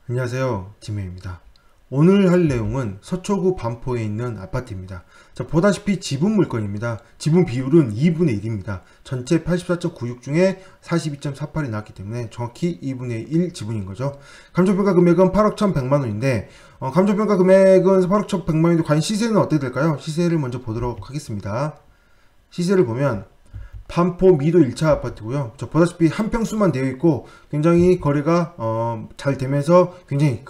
안녕하세요, 김혜입니다. 오늘 할 내용은 서초구 반포에 있는 아파트입니다. 자, 보다시피 지분 물건입니다. 지분 비율은 2분의 1입니다. 전체 84.96 중에 42.48이 나왔기 때문에 정확히 2분의 1 지분인 거죠. 감정평가 금액은 8억 1,100만원인데 감정평가 금액은 8억 1,100만원인데 과연 시세는 어떻게 될까요? 시세를 먼저 보도록 하겠습니다. 시세를 보면 반포 미도 1차 아파트고요. 저 보다시피 한 평수만 되어 있고 굉장히 거래가 잘 되면서 굉장히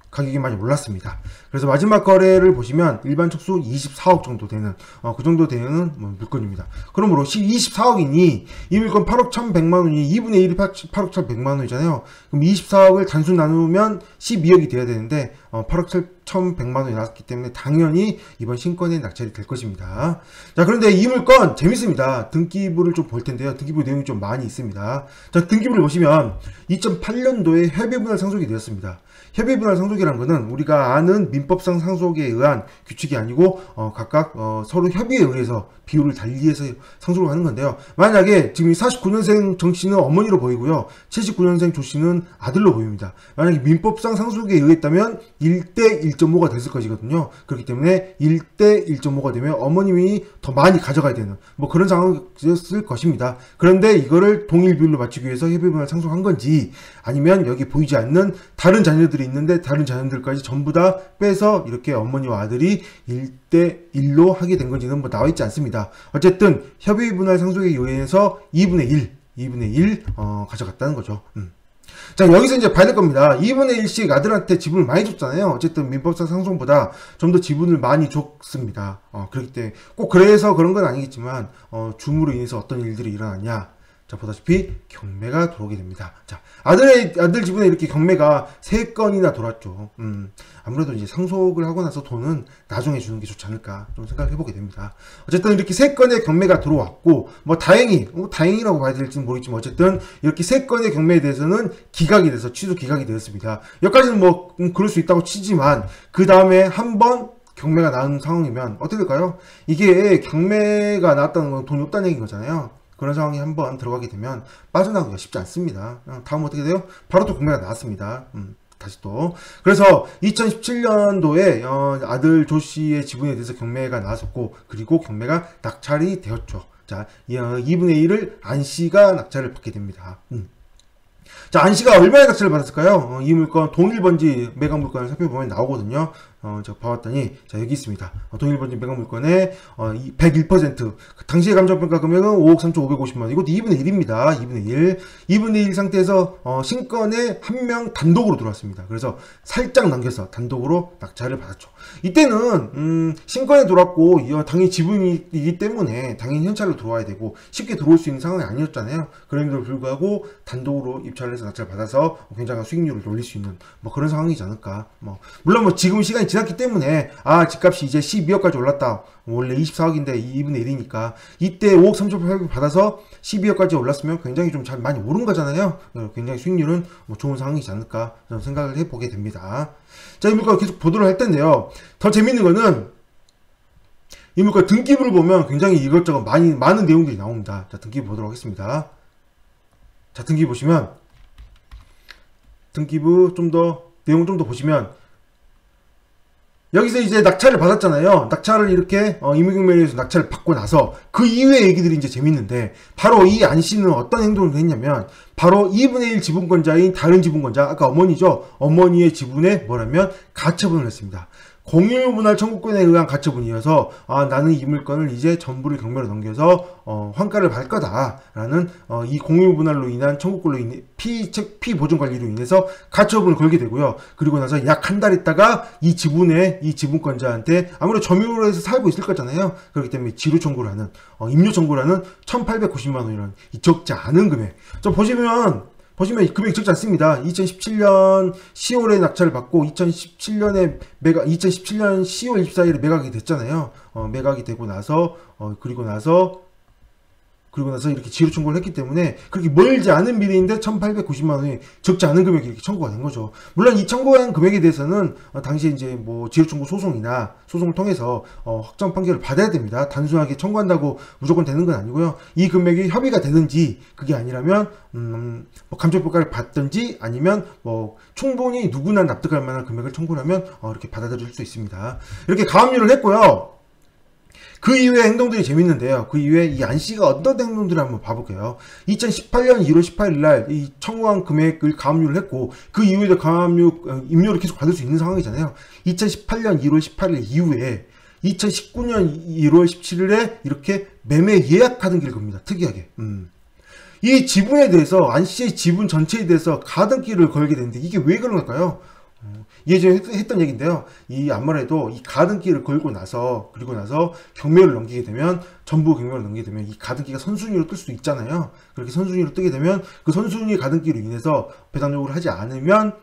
가격이 많이 올랐습니다. 그래서 마지막 거래를 보시면 일반 척수 24억 정도 되는 그 정도 되는 물건입니다. 그러므로 24억이니 이 물건 8억 1,100만원이 2분의 1이 8억 1,100만원이잖아요. 그럼 24억을 단순 나누면 12억이 돼야 되는데 8억 1,100만원이 나왔기 때문에 당연히 이번 신건에 낙찰이 될 것입니다. 자, 그런데 이 물건 재밌습니다. 등기부를 좀 볼 텐데요. 등기부 내용이 좀 많이 있습니다. 자, 등기부를 보시면 2008년도에 협의분할 상속이 되었습니다. 협의분할 상속이라는 것은 우리가 아는 민법상 상속에 의한 규칙이 아니고 각각 서로 협의에 의해서 비율을 달리해서 상속을 하는 건데요. 만약에 지금 49년생 정 씨는 어머니로 보이고요. 79년생 조 씨는 아들로 보입니다. 만약에 민법상 상속에 의했다면 1대 1.5가 됐을 것이거든요. 그렇기 때문에 1대 1.5가 되면 어머님이 더 많이 가져가야 되는 그런 상황이었을 것입니다. 그런데 이거를 동일 비율로 맞추기 위해서 협의분할 상속한 건지 아니면 여기 보이지 않는 다른 자녀들이 있는데 다른 자녀들까지 전부 다 빼서 이렇게 어머니와 아들이 1대 1로 하게 된 건지는 나와 있지 않습니다. 어쨌든 협의분할 상속에 의해서 2분의 1 가져갔다는 거죠. 자, 여기서 이제 봐야 될 겁니다. 2분의 1씩 아들한테 지분을 많이 줬잖아요. 어쨌든 민법상 상속보다 좀 더 지분을 많이 줬습니다. 그렇기 때문에 꼭 그래서 그런 건 아니겠지만 줌으로 인해서 어떤 일들이 일어났냐. 자, 보다시피 경매가 들어오게 됩니다. 자, 아들 지분에 이렇게 경매가 3건이나 돌았죠. 아무래도 이제 상속을 하고 나서 돈은 나중에 주는 게 좋지 않을까 좀 생각을 해보게 됩니다. 어쨌든 이렇게 3건의 경매가 들어왔고, 다행이라고 봐야 될지는 모르겠지만, 어쨌든 이렇게 3건의 경매에 대해서는 기각이 돼서 취소 기각이 되었습니다. 여기까지는 그럴 수 있다고 치지만, 그 다음에 한번 경매가 나온 상황이면 어떻게 될까요? 이게 경매가 나왔다는 건 돈이 없다는 얘기인 거잖아요. 그런 상황이 한번 들어가게 되면 빠져나오기가 쉽지 않습니다. 다음 어떻게 돼요? 바로 또 경매가 나왔습니다. 다시 또. 그래서 2017년도에 아들 조 씨의 지분에 대해서 경매가 나왔었고, 그리고 경매가 낙찰이 되었죠. 자, 2분의 1을 안 씨가 낙찰을 받게 됩니다. 자, 안 씨가 얼마나 낙찰을 받았을까요? 이 물건 동일번지 매각 물건을 살펴보면 나오거든요. 제가 봐왔더니, 자, 여기 있습니다. 동일번지 매각 물건의 101%. 당시의 감정평가 금액은 5억 3,550만원. 이것도 2분의 1입니다. 2분의 1. 2분의 1 상태에서 신건에 한 명 단독으로 들어왔습니다. 그래서 살짝 남겨서 단독으로 낙찰을 받았죠. 이때는 신건에 들어왔고 당연히 지분이기 때문에 당연히 현찰로 들어와야 되고 쉽게 들어올 수 있는 상황이 아니었잖아요. 그럼에도 불구하고 단독으로 입찰을 해서 낙찰을 받아서 굉장한 수익률을 올릴 수 있는 그런 상황이지 않을까. 물론 지금 시간이 지났기 때문에 집값이 이제 12억까지 올랐다. 원래 24억인데 2분의 1이니까 이때 5억 3,800을 받아서 12억까지 올랐으면 굉장히 좀 잘 많이 오른 거잖아요. 굉장히 수익률은 좋은 상황이지 않을까 저는 생각을 해보게 됩니다. 자, 이 물건 계속 보도록 할 텐데요. 더 재밌는 거는 이 물건 등기부를 보면 굉장히 이것저것 많은 내용들이 나옵니다. 자, 등기부 보도록 하겠습니다. 자, 등기부 보시면 등기부 내용 좀 더 보시면 여기서 이제 낙찰을 받았잖아요. 낙찰을 이렇게 임의경매에서 낙찰을 받고 나서 그 이후의 얘기들이 이제 재밌는데 바로 이 안 씨는 어떤 행동을 했냐면 바로 2분의 1 지분권자인 다른 지분권자 아까 어머니죠. 어머니의 지분에 가처분을 했습니다. 공유분할 청구권에 의한 가처분이어서 나는 이 물건을 이제 전부를 경매로 넘겨서 환가를 받을 거다라는 이 공유분할로 인한 청구권로 인해 피보존관리로 인해서 가처분을 걸게 되고요. 그리고 나서 약 한 달 있다가 이 지분권자한테 아무래도 점유로해서 살고 있을 거잖아요. 그렇기 때문에 지루 청구를 하는 임료 청구를 하는 1,890만 원이라는 이 적지 않은 금액. 보시면 금액이 적지 않습니다. 2017년 10월에 낙찰을 받고 2017년 10월 24일에 매각이 됐잖아요. 매각이 되고 나서 그리고 그리고 나서 이렇게 지로 청구를 했기 때문에 그렇게 멀지 않은 미래인데 1890만 원이 적지 않은 금액이 이렇게 청구가 된 거죠. 물론 이 청구한 금액에 대해서는 당시에 이제 뭐 지로 청구 소송이나 소송을 통해서 확정 판결을 받아야 됩니다. 단순하게 청구한다고 무조건 되는 건 아니고요. 이 금액이 협의가 되든지 그게 아니라면 뭐 감정평가를 받든지 아니면 뭐 충분히 누구나 납득할 만한 금액을 청구를 하면 이렇게 받아들일 수 있습니다. 이렇게 가압류를 했고요. 그 이후의 행동들이 재밌는데요. 그 이후에 이 안씨가 어떤 행동들을 한번 봐볼게요. 2018년 1월 18일 날 이 청구한 금액을 가압류를 했고 그 이후에도 가압류 임료를 계속 받을 수 있는 상황이잖아요. 2018년 1월 18일 이후에 2019년 1월 17일에 이렇게 매매 예약 가등기를 겁니다. 특이하게. 이 지분에 대해서 안씨의 지분 전체에 대해서 가등기를 걸게 되는데 이게 왜 그런 걸까요? 예전에 했던 얘기인데요. 이 아무래도 이 가등기를 걸고 나서 그리고 나서 경매를 넘기게 되면 전부 경매를 넘기게 되면 이 가등기가 선순위로 뜰 수도 있잖아요. 그렇게 선순위로 뜨게 되면 그 선순위 가등기로 인해서 배당 요구를 하지 않으면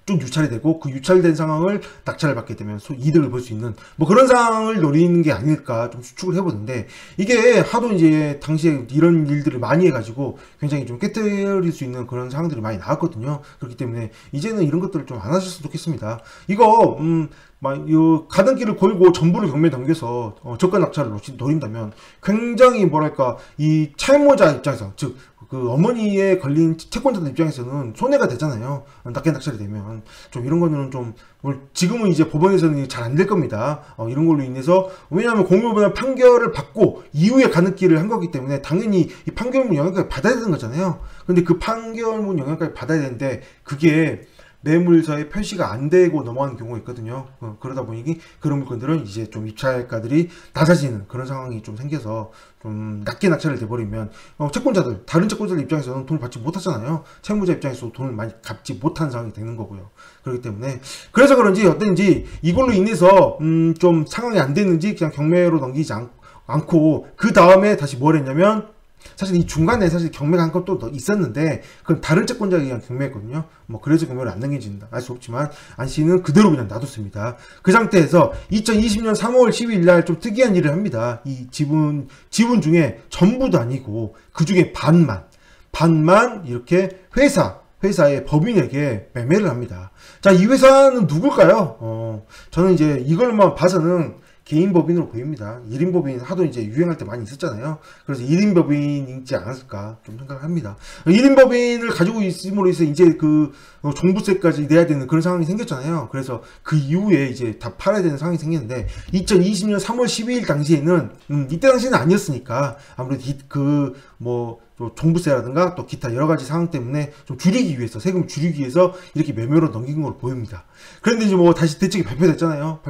좀 유찰이 되고 그 유찰된 상황을 낙찰을 받게 되면 이득을 볼 수 있는 뭐 그런 상황을 노리는 게 아닐까 좀 추측을 해보는데 이게 하도 이제 당시에 이런 일들을 많이 해가지고 굉장히 좀 깨뜨릴 수 있는 그런 상황들이 많이 나왔거든요. 그렇기 때문에 이제는 이런 것들을 좀 안 하셨으면 좋겠습니다. 이거 가등기를 걸고 전부를 경매에 넘겨서 저가 낙찰을 노린다면 굉장히 뭐랄까 이 채무자 입장에서 즉 그 어머니에 걸린 채권자들 입장에서는 손해가 되잖아요. 낙계 낙찰이 되면 좀 이런 거는 좀 지금은 이제 법원에서는 잘 안 될 겁니다. 이런 걸로 인해서 왜냐하면 공유보다 판결을 받고 이후에 가등기를 한 거기 때문에 당연히 이 판결문 영향까지 받아야 되는 거잖아요. 근데 그 판결문 영향까지 받아야 되는데 그게 매물서에 표시가 안 되고 넘어가는 경우가 있거든요. 그러다 보니 그런 물건들은 이제 좀 입찰가들이 낮아지는 그런 상황이 좀 생겨서 좀 낮게 낙찰을 돼버리면 채권자들, 다른 채권자들 입장에서는 돈을 받지 못하잖아요. 채무자 입장에서 돈을 많이 갚지 못한 상황이 되는 거고요. 그렇기 때문에 그래서 그런지 어떤지 이걸로 인해서 좀 상황이 안 됐는지 그냥 경매로 넘기지 않고 그 다음에 다시 뭘 했냐면 사실 이 중간에 사실 경매가 한 것도 있었는데 그건 다른 채권자에 의한 경매였거든요. 뭐 그래서 경매를 안 넘겨진다 알 수 없지만 안씨는 그대로 그냥 놔뒀습니다. 그 상태에서 2020년 3월 12일 날 좀 특이한 일을 합니다. 이 지분 중에 전부도 아니고 그 중에 반만 이렇게 회사의 법인에게 매매를 합니다. 자, 이 회사는 누굴까요? 저는 이제 이걸만 봐서는 개인 법인으로 보입니다. 1인 법인 하도 이제 유행할 때 많이 있었잖아요. 그래서 1인 법인이지 않았을까 좀 생각합니다. 1인 법인을 가지고 있음으로 해서 이제 그 종부세까지 내야 되는 그런 상황이 생겼잖아요. 그래서 그 이후에 이제 다 팔아야 되는 상황이 생겼는데 2020년 3월 12일 당시에는 이때 당시에는 아니었으니까 아무래도 종부세라든가 또 기타 여러 가지 상황 때문에 좀 줄이기 위해서 세금을 줄이기 위해서 이렇게 매매로 넘긴 걸로 보입니다. 그런데 이제 뭐 다시 대책이 발표됐잖아요.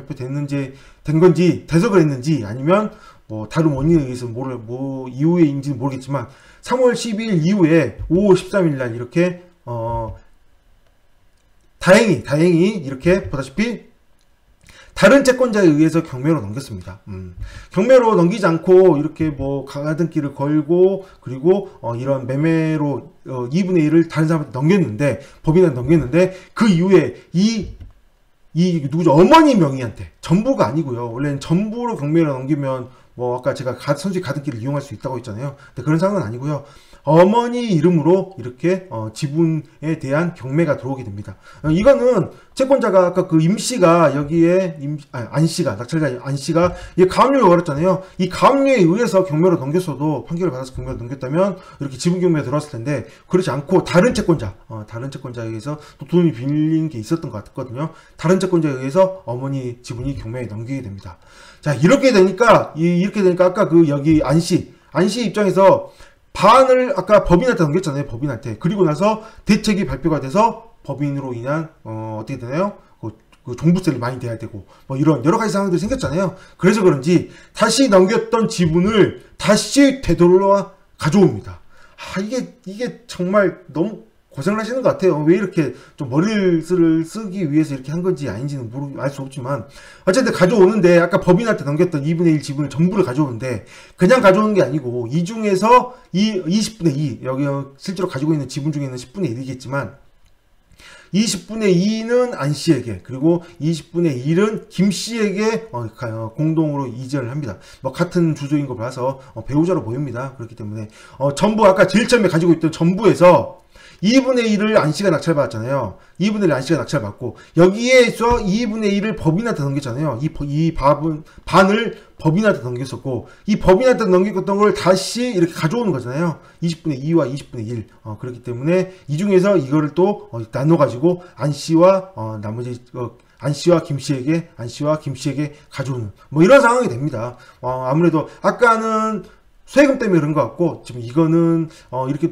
된 건지 돼서 그랬는지 아니면 뭐 다른 원인에 의해서 이후에인지는 모르겠지만 3월 12일 이후에 5월 13일 날 이렇게 다행히 이렇게 보다시피 다른 채권자에 의해서 경매로 넘겼습니다. 경매로 넘기지 않고 이렇게 뭐 가등기를 걸고 그리고 이런 매매로 2분의 1을 다른 사람한테 넘겼는데 법인한테 넘겼는데 그 이후에 이 누구죠? 어머니 명의한테 전부가 아니고요. 원래는 전부로 경매로 넘기면 뭐 아까 제가 선수의 가등기를 이용할 수 있다고 했잖아요. 근데 그런 상황은 아니고요. 어머니 이름으로 이렇게 지분에 대한 경매가 들어오게 됩니다. 이거는 채권자가 아까 그 임씨가 여기에 낙찰자 안씨가 가압류를 걸었잖아요. 이 가압류에 의해서 경매로 넘겼어도 판결을 받아서 경매로 넘겼다면 이렇게 지분 경매가 들어왔을 텐데 그렇지 않고 다른 채권자에 의해서 또 돈이 빌린 게 있었던 것 같거든요. 다른 채권자에 의해서 어머니 지분이 경매에 넘기게 됩니다. 자, 이렇게 되니까 아까 그 여기 안씨 입장에서 반을 아까 법인한테 넘겼잖아요. 법인한테. 그리고 나서 대책이 발표가 돼서 법인으로 인한 어떻게 되나요? 그 종부세를 많이 내야 되고 뭐 이런 여러 가지 상황들이 생겼잖아요. 그래서 그런지 다시 넘겼던 지분을 다시 되돌아 가져옵니다. 이게 정말 너무 고생을 하시는 것 같아요. 왜 이렇게 좀 머리를 쓰기 위해서 이렇게 한 건지 아닌지는 알 수 없지만 어쨌든 가져오는데 아까 법인한테 넘겼던 2분의 1 지분을 전부를 가져오는데 그냥 가져오는 게 아니고 이 중에서 20분의 2 여기 실제로 가지고 있는 지분 중에는 10분의 1이겠지만 20분의 2는 안 씨에게, 그리고 20분의 1은 김 씨에게 공동으로 이전을 합니다. 뭐 같은 주소인 거 봐서 배우자로 보입니다. 그렇기 때문에 전부 아까 제일 처음에 가지고 있던 전부에서 2분의 1을 안 씨가 낙찰받았잖아요. 2분의 1을 안 씨가 낙찰받고 여기에서 2분의 1을 법인한테 넘겼잖아요. 이 반을 법인한테 넘겼었고 이 법인한테 넘겼던 걸 다시 이렇게 가져오는 거잖아요. 20분의 2와 20분의 1. 그렇기 때문에 이 중에서 이거를 또 나눠 가지고 안 씨와 나머지 안 씨와 김 씨에게 가져오는 뭐 이런 상황이 됩니다. 아무래도 아까는 세금 때문에 그런 것 같고 지금 이거는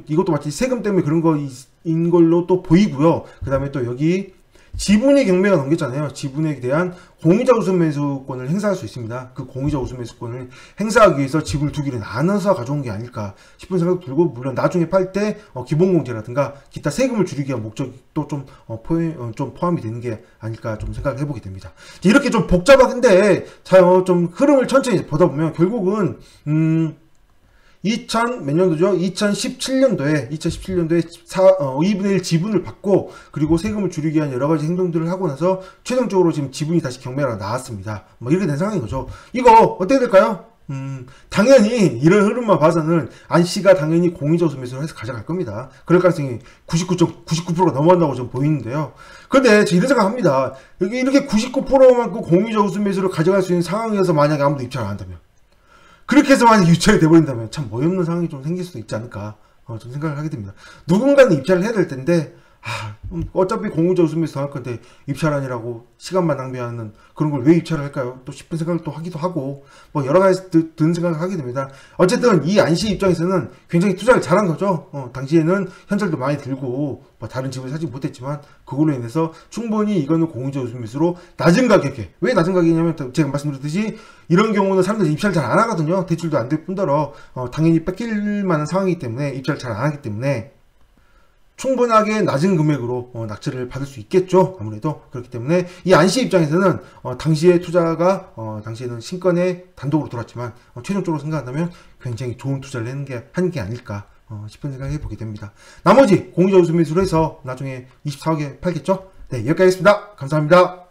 이것도 마치 세금 때문에 그런 거인 걸로 또 보이고요. 그 다음에 또 여기 지분의 경매가 넘겼잖아요. 지분에 대한 공유자 우선 매수권을 행사할 수 있습니다. 그 공유자 우선 매수권을 행사하기 위해서 지분을 두 개를 나눠서 가져온 게 아닐까 싶은 생각도 들고, 물론 나중에 팔 때 기본공제라든가 기타 세금을 줄이기 위한 목적도 좀 포함이 되는 게 아닐까 좀 생각을 해보게 됩니다. 이렇게 좀 복잡한데 좀 흐름을 천천히 보다 보면 결국은 2000몇 년도죠? 2017년도에 2분의 1 지분을 받고 그리고 세금을 줄이기 위한 여러 가지 행동들을 하고 나서 최종적으로 지금 지분이 다시 경매가 나왔습니다. 뭐 이렇게 된 상황인 거죠. 이거 어떻게 될까요? 당연히 이런 흐름만 봐서는 안 씨가 당연히 공유자 우선 매수를 해서 가져갈 겁니다. 그럴 가능성이 99.99%가 넘어간다고 좀 보이는데요. 그런데 제가 이런 생각합니다. 이렇게 99%만큼 공유자 우선 매수를 가져갈 수 있는 상황이어서 만약에 아무도 입찰을 안 한다면, 그렇게 해서 만약에 유찰이 돼버린다면 참 어이없는 상황이 좀 생길 수도 있지 않을까 좀 생각을 하게 됩니다. 누군가는 입찰을 해야 될 텐데 어차피 공유자 우선 매수 할 건데 입찰 아니라고 시간만 낭비하는 그런 걸 왜 입찰을 할까요? 또 싶은 생각을 또 하기도 하고 뭐 여러 가지 드는 생각을 하게 됩니다. 어쨌든 이 안씨 입장에서는 굉장히 투자를 잘한 거죠. 당시에는 현찰도 많이 들고 뭐 다른 집을 사지 못했지만 그걸로 인해서 충분히 이거는 공유자 우선 매수로 낮은 가격에, 왜 낮은 가격이냐면 제가 말씀드렸듯이 이런 경우는 사람들이 입찰을 잘 안 하거든요. 대출도 안 될 뿐더러 당연히 뺏길 만한 상황이기 때문에 입찰을 잘 안 하기 때문에 충분하게 낮은 금액으로 낙찰을 받을 수 있겠죠. 아무래도 그렇기 때문에 이 안씨 입장에서는 당시의 투자가 당시에는 신권에 단독으로 돌았지만 최종적으로 생각한다면 굉장히 좋은 투자를 한 게 아닐까 싶은 생각을 해보게 됩니다. 나머지 공유자 우선 매수를 해서 나중에 24억에 팔겠죠. 네, 여기까지 하겠습니다. 감사합니다.